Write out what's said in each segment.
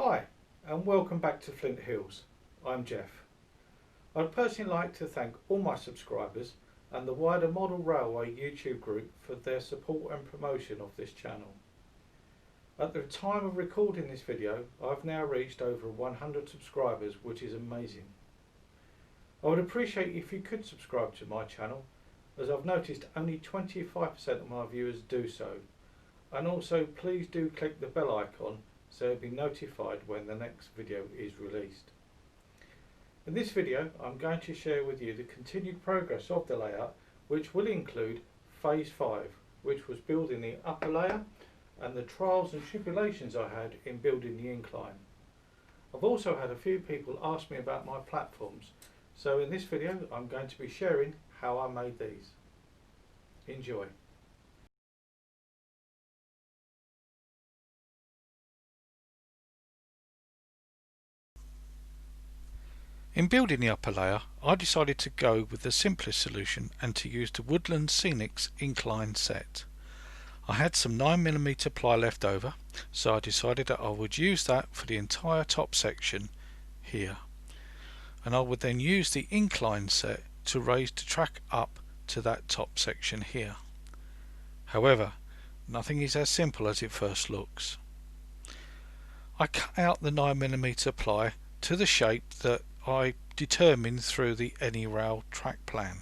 Hi and welcome back to Flint Hills. I'm Jeff. I'd personally like to thank all my subscribers and the wider Model Railway YouTube group for their support and promotion of this channel. At the time of recording this video, I've now reached over 100 subscribers, which is amazing. I would appreciate if you could subscribe to my channel, as I've noticed only 25% of my viewers do so, and also please do click the bell icon so you'll be notified when the next video is released. In this video I'm going to share with you the continued progress of the layout, which will include phase 5, which was building the upper layer, and the trials and tribulations I had in building the incline. I've also had a few people ask me about my platforms, so in this video I'm going to be sharing how I made these. Enjoy. In building the upper layer, I decided to go with the simplest solution and to use the Woodland Scenics Incline set. I had some 9mm ply left over, so I decided that I would use that for the entire top section here, and I would then use the Incline set to raise the track up to that top section here. However, nothing is as simple as it first looks. I cut out the 9mm ply to the shape that I determined through the AnyRail track plan.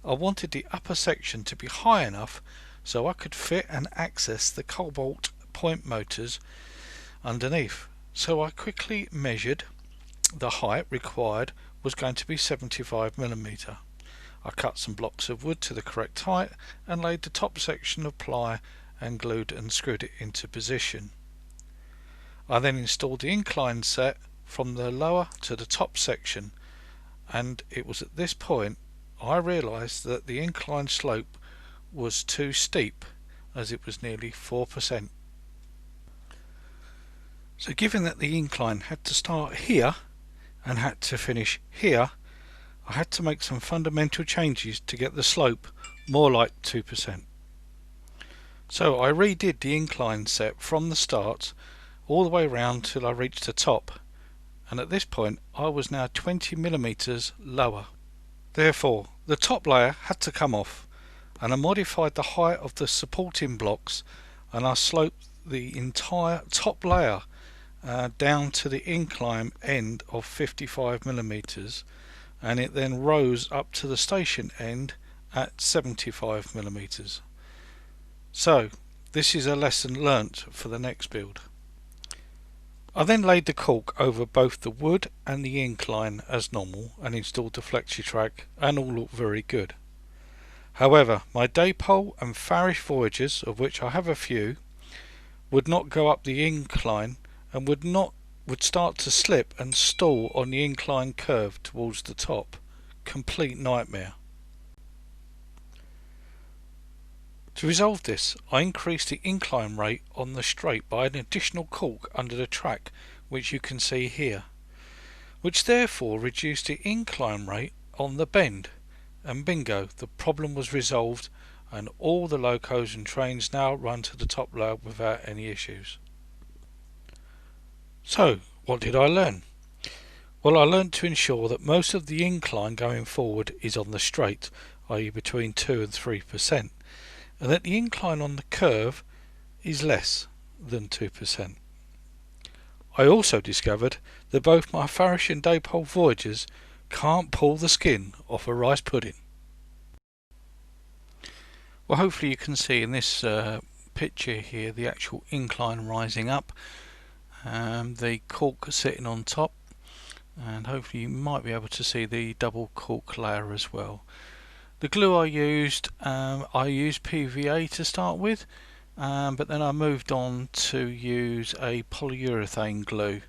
I wanted the upper section to be high enough so I could fit and access the cobalt point motors underneath. So I quickly measured the height required was going to be 75mm. I cut some blocks of wood to the correct height and laid the top section of ply and glued and screwed it into position. I then installed the incline set from the lower to the top section, and it was at this point I realised that the incline slope was too steep, as it was nearly 4%. So given that the incline had to start here and had to finish here, I had to make some fundamental changes to get the slope more like 2%. So I redid the incline set from the start all the way around till I reached the top, and at this point I was now 20mm lower. Therefore the top layer had to come off, and I modified the height of the supporting blocks, and I sloped the entire top layer down to the incline end of 55mm, and it then rose up to the station end at 75mm. So this is a lesson learnt for the next build. I then laid the caulk over both the wood and the incline as normal and installed the FlexiTrack, and all looked very good. However, my daypole and Farish Voyagers, of which I have a few, would not go up the incline and would start to slip and stall on the incline curve towards the top. Complete nightmare. To resolve this, I increased the incline rate on the straight by an additional caulk under the track, which you can see here, which therefore reduced the incline rate on the bend, and bingo, the problem was resolved, and all the locos and trains now run to the top layer without any issues. So what did I learn? Well, I learned to ensure that most of the incline going forward is on the straight, i.e. between 2 and 3%. and that the incline on the curve is less than 2%. I also discovered that both my Farish and Daypole Voyagers can't pull the skin off a rice pudding. Well, hopefully you can see in this picture here the actual incline rising up, the caulk sitting on top, and hopefully you might be able to see the double caulk layer as well. The glue I used PVA to start with, but then I moved on to use a polyurethane glue.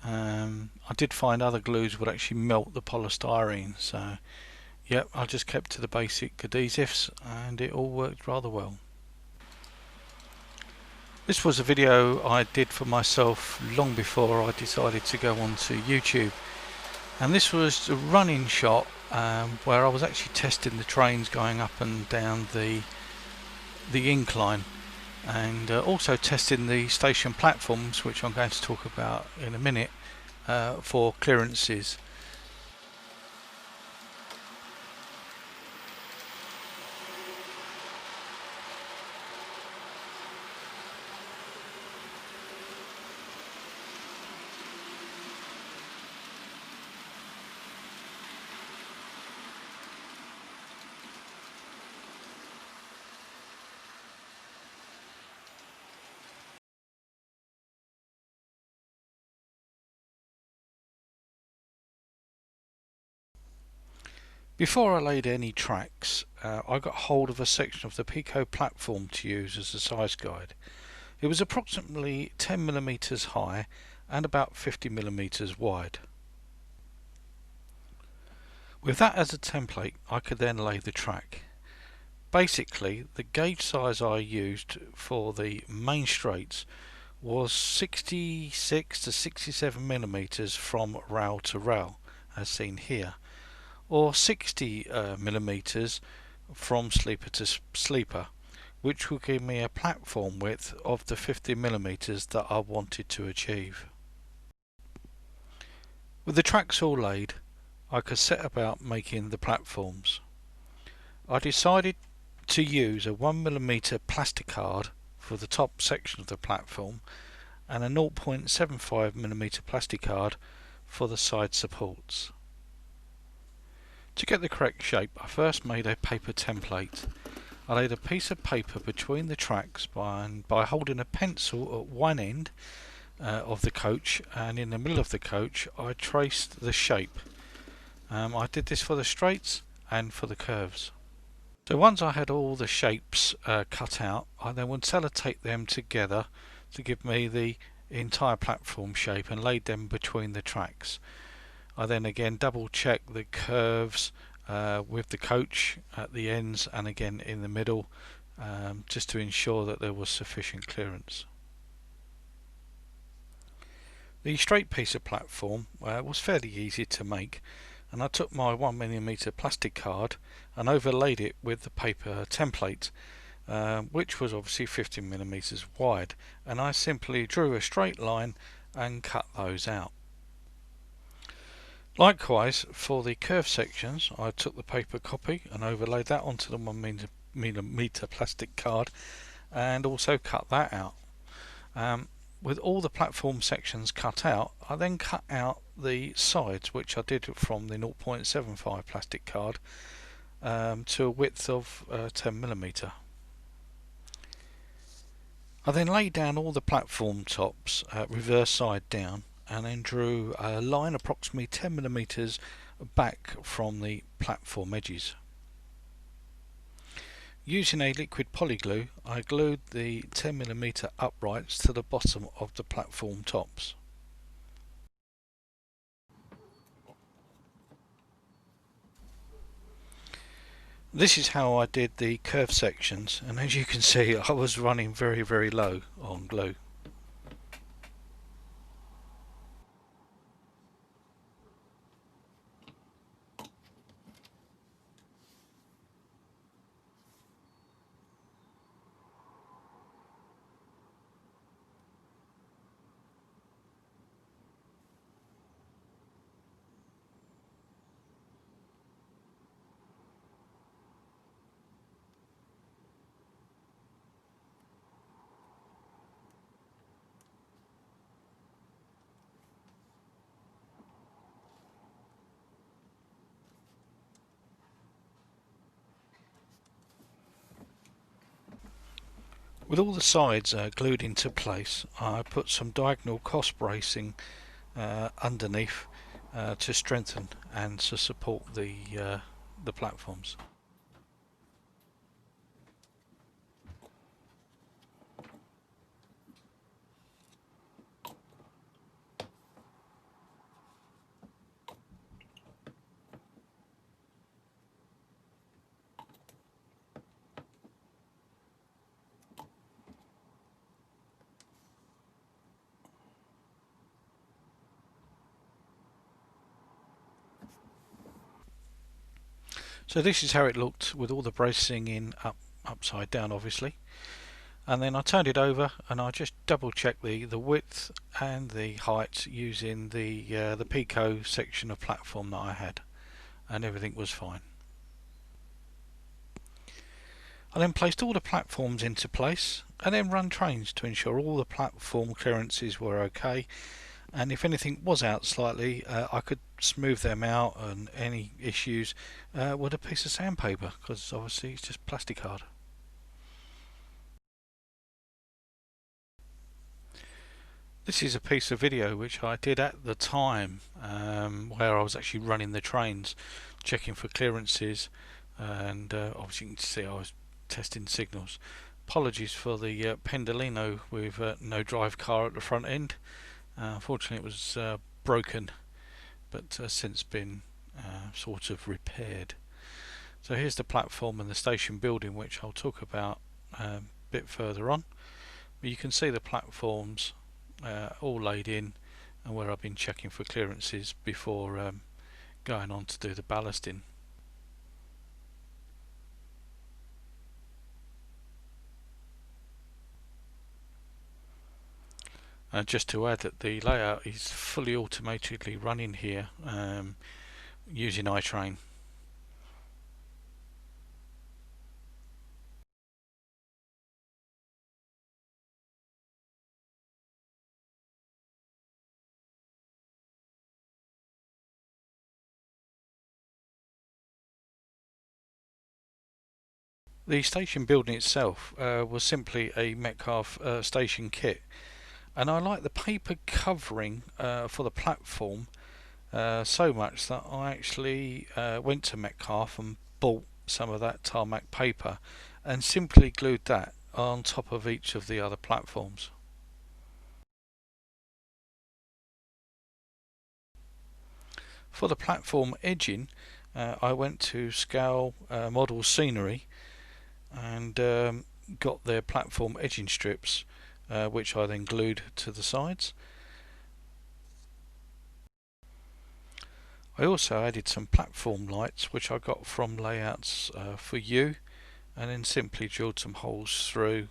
I did find other glues would actually melt the polystyrene, so yep, I just kept to the basic adhesives and it all worked rather well. This was a video I did for myself long before I decided to go onto YouTube, and this was a running shot where I was actually testing the trains going up and down the incline, and also testing the station platforms, which I'm going to talk about in a minute, for clearances. Before I laid any tracks, I got hold of a section of the Pico platform to use as a size guide. It was approximately 10mm high and about 50mm wide. With that as a template, I could then lay the track. Basically, the gauge size I used for the main straights was 66 to 67mm from rail to rail, as seen here, or 60mm from sleeper to sleeper, which will give me a platform width of the 50mm that I wanted to achieve. With the tracks all laid, I could set about making the platforms. I decided to use a 1mm plastic card for the top section of the platform and a 0.75mm plastic card for the side supports. To get the correct shape, I first made a paper template. I laid a piece of paper between the tracks by holding a pencil at one end of the coach, and in the middle of the coach I traced the shape. I did this for the straights and for the curves. So once I had all the shapes cut out, I then would sellotape them together to give me the entire platform shape and laid them between the tracks. I then again double checked the curves with the coach at the ends and again in the middle, just to ensure that there was sufficient clearance. The straight piece of platform was fairly easy to make, and I took my 1mm plastic card and overlaid it with the paper template, which was obviously 50mm wide, and I simply drew a straight line and cut those out. Likewise, for the curve sections, I took the paper copy and overlaid that onto the 1mm plastic card and also cut that out. With all the platform sections cut out, I then cut out the sides, which I did from the 0.75 plastic card to a width of 10mm. I then laid down all the platform tops reverse side down and then drew a line approximately 10mm back from the platform edges. Using a liquid polyglue, I glued the 10mm uprights to the bottom of the platform tops. This is how I did the curve sections, and as you can see I was running very low on glue. With all the sides glued into place, I put some diagonal cross bracing underneath to strengthen and to support the platforms. So this is how it looked with all the bracing in upside down, obviously. and then I turned it over and I just double checked the width and the height using the Pico section of platform that I had, and everything was fine. I then placed all the platforms into place and then run trains to ensure all the platform clearances were okay, and if anything was out slightly I could smooth them out, and any issues with a piece of sandpaper, because obviously it's just plastic hard. This is a piece of video which I did at the time, where I was actually running the trains, checking for clearances, and obviously you can see I was testing signals. Apologies for the Pendolino with no drive car at the front end. Unfortunately it was broken, but since been sort of repaired. So here's the platform and the station building, which I'll talk about a bit further on. But you can see the platforms all laid in, and where I've been checking for clearances before going on to do the ballasting. Just to add that the layout is fully automatically running here using iTrain. The station building itself was simply a Metcalfe station kit, and I like the paper covering for the platform so much that I actually went to Metcalfe and bought some of that tarmac paper and simply glued that on top of each of the other platforms. For the platform edging, I went to Scale Model Scenery and got their platform edging strips, which I then glued to the sides. I also added some platform lights which I got from Layouts for You, and then simply drilled some holes through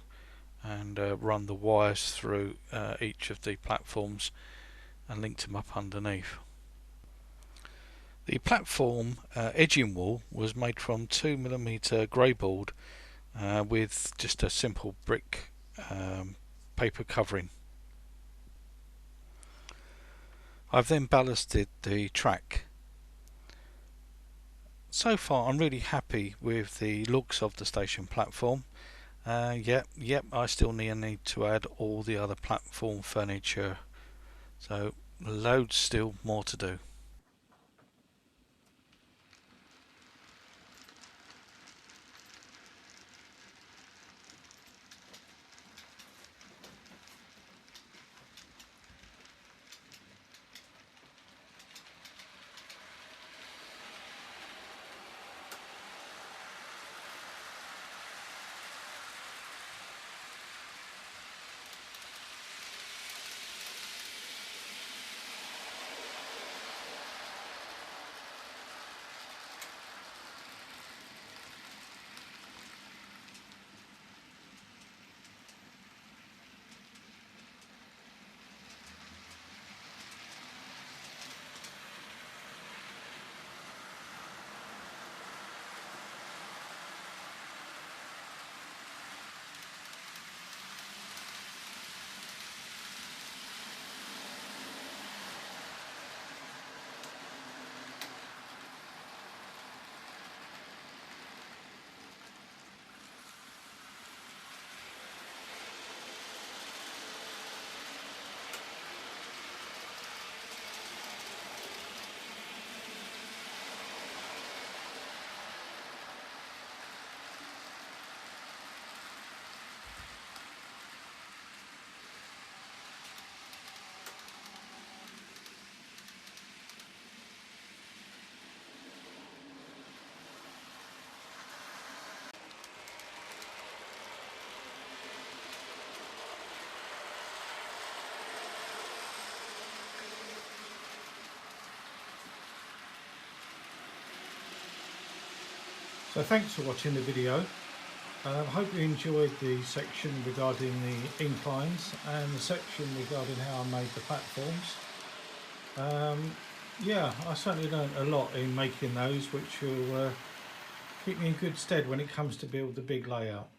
and run the wires through each of the platforms and linked them up underneath. The platform edging wall was made from 2mm grey board with just a simple brick paper covering. I've then ballasted the track. So far I'm really happy with the looks of the station platform. Yep, I still need to add all the other platform furniture, so loads still more to do. So thanks for watching the video. I hope you enjoyed the section regarding the inclines and the section regarding how I made the platforms. Yeah, I certainly learned a lot in making those, which will keep me in good stead when it comes to build the big layout.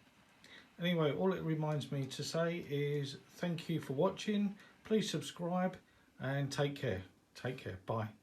Anyway, all it reminds me to say is thank you for watching. Please subscribe and take care. Take care. Bye.